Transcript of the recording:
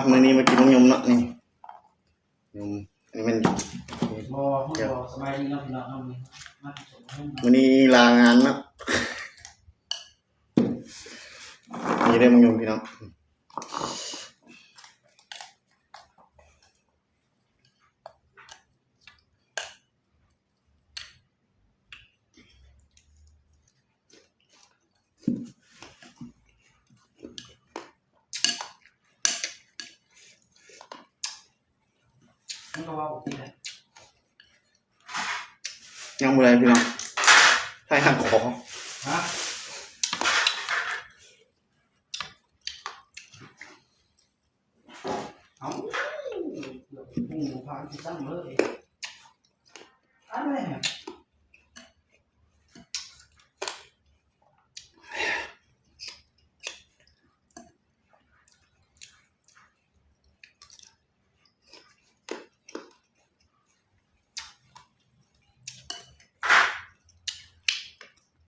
มื้อนี้มากินน้ำยมเนาะนี่ยมอันนี้มันสบายดีเนาะพี่น้องเนาะมื้อนี้ลางานเนาะนี่ได้มังยมพี่น้องมันก็ว่าโอเคนะยังบ่ได้พี่น้องให้หักคอฮะเอาพุ่งผ่านที่ตั้งเลย